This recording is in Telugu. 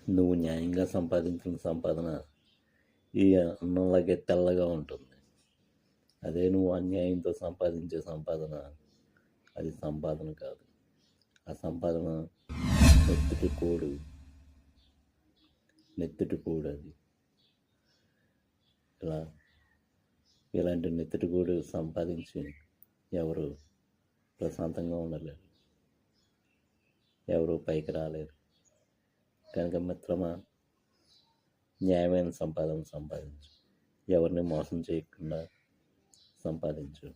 నువ్వు న్యాయంగా సంపాదించిన సంపాదన ఈ అన్నంలాగే తెల్లగా ఉంటుంది. అదే నువ్వు అన్యాయంతో సంపాదించే సంపాదన అది సంపాదన కాదు. ఆ సంపాదన నెత్తుటి కూడు అది. ఇలాంటి నెత్తుటి కూడు సంపాదించి ఎవరు ప్రశాంతంగా ఉండలేరు, ఎవరు పైకి రాలేరు. కనుక మిత్రమా, న్యాయమైన సంపాదన సంపాదించు. ఎవరిని మోసం చేయకుండా సంపాదించు.